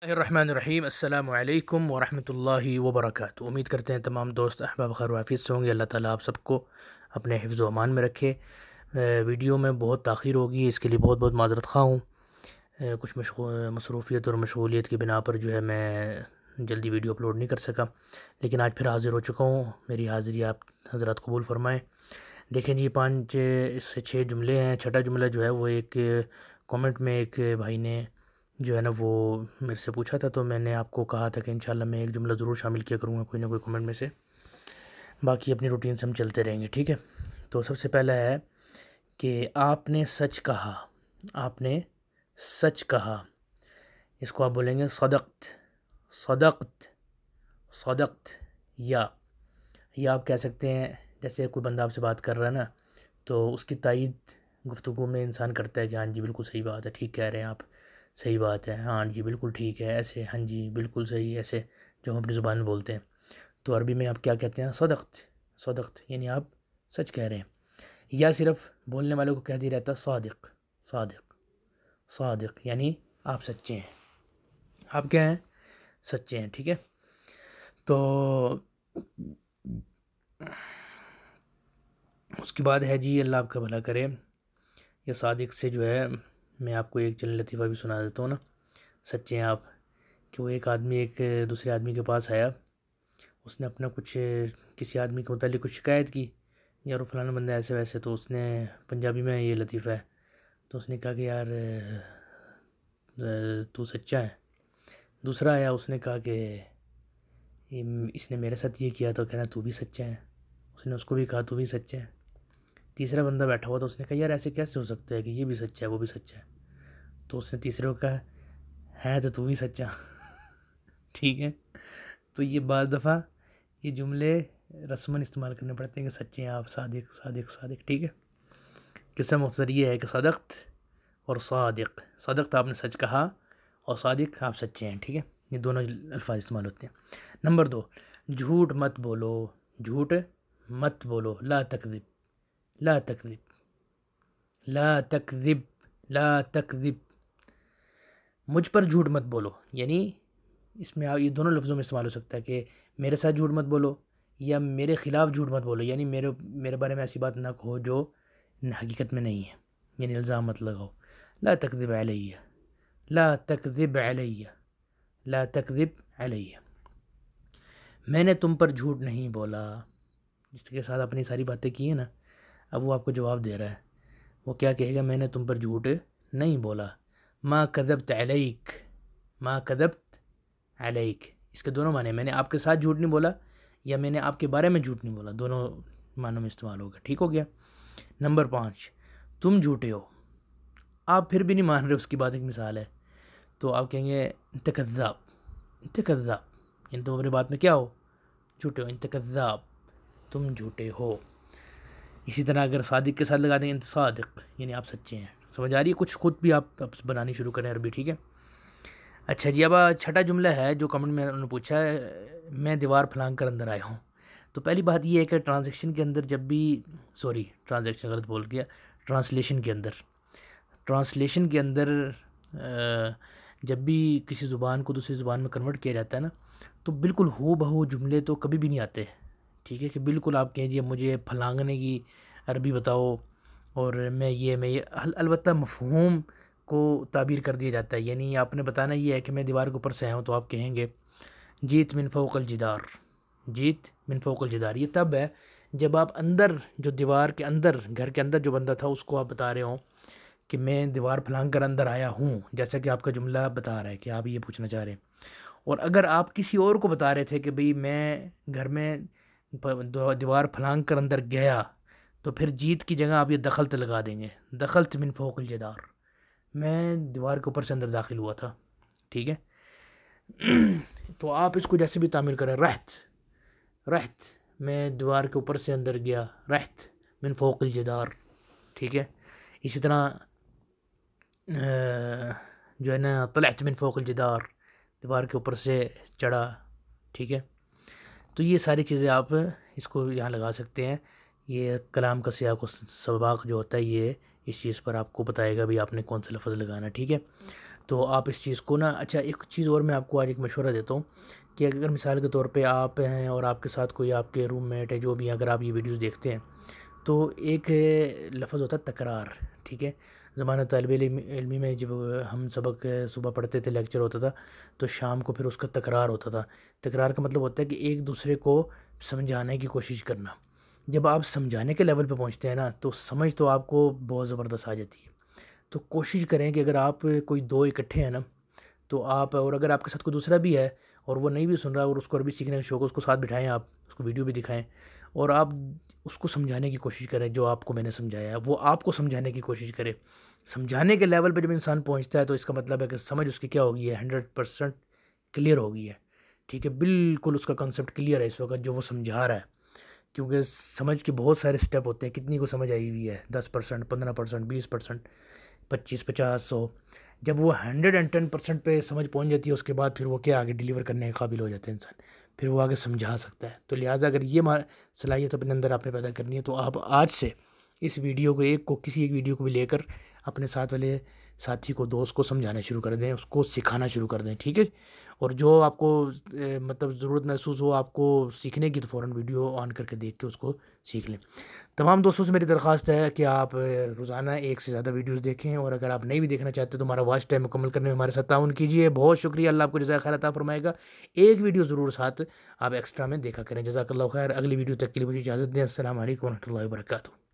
الرحمن الرحیم السلام علیکم ورحمۃ اللہ وبرکاتہ۔ امید کرتے ہیں تمام دوست احباب خیر و عافیت سے ہوں گے۔ اللہ تعالیٰ آپ سب کو اپنے حفظ و امان میں رکھے۔ ویڈیو میں بہت تاخیر ہوگی، اس کے لیے بہت بہت معذرت خواہ ہوں۔ کچھ مصروفیت اور مشغولیت کی بنا پر جو ہے میں جلدی ویڈیو اپلوڈ نہیں کر سکا، لیکن آج پھر حاضر ہو چکا ہوں۔ میری حاضری آپ حضرات قبول فرمائیں۔ دیکھیں جی، 5 سے 6 جملے ہیں۔ چھٹا جملہ جو ہے وہ ایک کومنٹ میں ایک بھائی نے جو ہے نا وہ میرے سے پوچھا تھا، تو میں نے آپ کو کہا تھا کہ انشاءاللہ میں ایک جملہ ضرور شامل کیا کروں گا کوئی نہ کوئی کومنٹ میں سے، باقی اپنی روٹین سے ہم چلتے رہیں گے، ٹھیک ہے۔ تو سب سے پہلا ہے کہ آپ نے سچ کہا۔ آپ نے سچ کہا، اس کو آپ بولیں گے صدقت، صدقت، صدقت۔ یا آپ کہہ سکتے ہیں، جیسے کوئی بندہ آپ سے بات کر رہا ہے نا، تو اس کی تائید گفتگو میں انسان کرتا ہے کہ ہاں جی بالکل صحیح بات ہے، ٹھیک کہہ رہے ہیں آپ، صحیح بات ہے، ہاں جی بالکل ٹھیک ہے، ایسے، ہاں جی بالکل صحیح، ایسے جو ہم اپنی زبان میں بولتے ہیں۔ تو عربی میں آپ کیا کہتے ہیں؟ صدقت، صدقت، یعنی آپ سچ کہہ رہے ہیں۔ یا صرف بولنے والوں کو کہہ دیا رہتا صادق، صادق، صادق، یعنی آپ سچے ہیں، آپ کیا ہیں؟ سچے ہیں، ٹھیک ہے۔ تو اس کے بعد ہے جی، اللہ آپ کا بھلا کرے، یہ صادق سے جو ہے میں آپ کو ایک چل لطیفہ بھی سنا دیتا ہوں نا، سچے ہیں آپ، کہ وہ ایک آدمی ایک دوسرے آدمی کے پاس آیا، اس نے اپنا کچھ کسی آدمی کے متعلق کچھ شکایت کی، یار وہ فلانا بندہ ایسے ویسے، تو اس نے پنجابی میں یہ لطیفہ ہے، تو اس نے کہا کہ یار تو سچا ہے۔ دوسرا آیا، اس نے کہا کہ اس نے میرے ساتھ یہ کیا، تو کہنا تو بھی سچا ہے۔ اس نے اس کو بھی کہا تو بھی سچا ہے۔ تیسرا بندہ بیٹھا ہوا، تو اس نے کہا یار ایسے کیسے ہو سکتا ہے کہ یہ بھی سچا ہے وہ بھی سچا ہے، تو اس نے تیسرے کو کہا ہے تو بھی سچا ٹھیک ہے۔ تو یہ بعض دفعہ یہ جملے رسماً استعمال کرنے پڑتے ہیں کہ سچے ہیں آپ، صادق، صادق، صادق، ٹھیک ہے۔ قصہ مختصر یہ ہے کہ صدقت اور صادق، صدقت آپ نے سچ کہا، اور صادق آپ سچے ہیں، ٹھیک ہے۔ یہ دونوں الفاظ استعمال ہوتے ہیں۔ نمبر 2، جھوٹ مت بولو، جھوٹ مت بولو، لا تکذب، لا تکذب، لا تکذب، لا تکذب، مجھ پر جھوٹ مت بولو، یعنی اس میں یہ دونوں لفظوں میں استعمال ہو سکتا ہے کہ میرے ساتھ جھوٹ مت بولو، یا میرے خلاف جھوٹ مت بولو، یعنی میرے بارے میں ایسی بات نہ کہو جو حقیقت میں نہیں ہے، یعنی الزام مت لگاؤ۔ لا تکذب علیہ، لا تکذب علیہ، لا تکذب علیہ، میں نے تم پر جھوٹ نہیں بولا۔ جس کے ساتھ اپنی ساری باتیں کی ہیں نا، اب وہ آپ کو جواب دے رہا ہے، وہ کیا کہے گا؟ میں نے تم پر جھوٹ نہیں بولا۔ ما کذبت علیک، ما کذبت علیک، اس کے دونوں معنی ہیں، میں نے آپ کے ساتھ جھوٹ نہیں بولا، یا میں نے آپ کے بارے میں جھوٹ نہیں بولا، دونوں معنوں میں استعمال ہوگا، ٹھیک ہو گیا۔ نمبر 5، تم جھوٹے ہو، آپ پھر بھی نہیں مان رہے، اس کی بات ایک مثال ہے، تو آپ کہیں گے انت کذاب، انت کذاب، یعنی تم اپنی بات میں کیا ہو؟ جھوٹے ہو، انت کذاب، تم جھوٹے ہو۔ اسی طرح اگر صادق کے ساتھ لگا دیں انت صادق، یعنی آپ سچے ہیں۔ سمجھ آ رہی ہے؟ کچھ خود بھی آپ بنانی شروع کریں عربی، ٹھیک ہے۔ اچھا جی، اب چھٹا جملہ ہے جو کمنٹ میں انہوں نے پوچھا ہے، میں دیوار پھلانگ کر اندر آیا ہوں۔ تو پہلی بات یہ ہے کہ ٹرانزیکشن کے اندر جب بھی، سوری ٹرانزیکشن غلط بول گیا، ٹرانسلیشن کے اندر جب بھی کسی زبان کو دوسری زبان میں کنورٹ کیا جاتا ہے نا، تو بالکل ہو بہو جملے تو کبھی بھی نہیں آتے، ٹھیک ہے، کہ بالکل آپ کہیں جی مجھے پھلانگنے کی عربی بتاؤ، اور میں یہ البتہ مفہوم کو تعبیر کر دیا جاتا ہے، یعنی آپ نے بتانا یہ ہے کہ میں دیوار کے اوپر سے آیا ہوں، تو آپ کہیں گے جیت من فوق الجدار، جیت من فوق الجدار۔ یہ تب ہے جب آپ اندر، جو دیوار کے اندر، گھر کے اندر جو بندہ تھا اس کو آپ بتا رہے ہوں کہ میں دیوار پھلانگ کر اندر آیا ہوں، جیسا کہ آپ کا جملہ بتا رہا ہے کہ آپ یہ پوچھنا چاہ رہے ہیں۔ اور اگر آپ کسی اور کو بتا رہے تھے کہ بھئی میں گھر میں دیوار پھلانگ کر اندر گیا، تو پھر جیت کی جگہ آپ یہ دخلت لگا دیں گے، دخلت من فوق الجدار، میں دیوار کے اوپر سے اندر داخل ہوا تھا، ٹھیک ہے۔ تو آپ اس کو جیسے بھی تعمیر کریں، رحت، رحت، میں دیوار کے اوپر سے اندر گیا، رحت من فوق الجدار، ٹھیک ہے۔ اسی طرح جو ہے نا طلعت من فوق الجدار، دیوار کے اوپر سے چڑھا، ٹھیک ہے۔ تو یہ ساری چیزیں آپ اس کو یہاں لگا سکتے ہیں۔ یہ کلام کا سیاق و سباق جو ہوتا ہے یہ اس چیز پر آپ کو بتائے گا بھی آپ نے کون سا لفظ لگانا، ٹھیک ہے۔ تو آپ اس چیز کو نا، اچھا ایک چیز اور میں آپ کو آج ایک مشورہ دیتا ہوں کہ اگر مثال کے طور پہ آپ ہیں اور آپ کے ساتھ کوئی آپ کے روم میٹ ہے، جو بھی، اگر آپ یہ ویڈیوز دیکھتے ہیں تو ایک لفظ ہوتا ہے تکرار، ٹھیک ہے؟ زمانہ طالب علمی میں جب ہم سبق صبح پڑھتے تھے، لیکچر ہوتا تھا، تو شام کو پھر اس کا تکرار ہوتا تھا۔ تکرار کا مطلب ہوتا ہے کہ ایک دوسرے کو سمجھانے کی کوشش کرنا۔ جب آپ سمجھانے کے لیول پہ پہنچتے ہیں نا، تو سمجھ تو آپ کو بہت زبردست آ جاتی ہے۔ تو کوشش کریں کہ اگر آپ کوئی دو اکٹھے ہیں نا، تو آپ، اور اگر آپ کے ساتھ کوئی دوسرا بھی ہے اور وہ نہیں بھی سن رہا اور اس کو عربی سیکھنے کا شوق ہے، اس کو ساتھ بٹھائیں، آپ اس کو ویڈیو بھی دکھائیں اور آپ اس کو سمجھانے کی کوشش کریں۔ جو آپ کو میں نے سمجھایا ہے وہ آپ کو سمجھانے کی کوشش کرے۔ سمجھانے کے لیول پہ جب انسان پہنچتا ہے تو اس کا مطلب ہے کہ سمجھ اس کی کیا ہوگی ہے، 100% کلیئر ہو گئی ہے، ٹھیک ہے؟ بالکل اس کا کنسیپٹ کلیئر ہے اس وقت جو وہ سمجھا رہا ہے، کیونکہ سمجھ کے بہت سارے سٹیپ ہوتے ہیں۔ کتنی کو سمجھ آئی ہوئی ہے؟ 10%، 15%، 20%، 25، 50، 100۔ جب وہ 110% پہ سمجھ پہنچ جاتی ہے، اس کے بعد پھر وہ کیا آگے ڈیلیور کرنے کے قابل ہو جاتا ہے انسان، پھر وہ آگے سمجھا سکتا ہے۔ تو لہٰذا اگر یہ صلاحیت اپنے اندر آپ نے پیدا کرنی ہے تو آپ آج سے اس ویڈیو کو کسی ایک ویڈیو کو بھی لے کر اپنے ساتھ والے ساتھی کو، دوست کو سمجھانا شروع کر دیں، اس کو سکھانا شروع کر دیں، ٹھیک ہے؟ اور جو آپ کو مطلب ضرورت محسوس ہو آپ کو سیکھنے کی، تو فوراً ویڈیو آن کر کے دیکھ کے اس کو سیکھ لیں۔ تمام دوستوں سے میری درخواست ہے کہ آپ روزانہ ایک سے زیادہ ویڈیوز دیکھیں، اور اگر آپ نہیں بھی دیکھنا چاہتے تو ہمارا واچ ٹائم مکمل کرنے میں ہمارے ساتھ تعاون کیجیے۔ بہت شکریہ، اللہ آپ کو جزائے خیر عطا فرمائے گا۔ ایک ویڈیو ضرور ساتھ آپ ایکسٹرا میں دیکھا کریں۔ جزاک اللہ خیر۔ اگلی ویڈیو تک کے لیے مجھے اجازت دیں۔ السلام علیکم ورحمۃ اللہ وبرکاتہ۔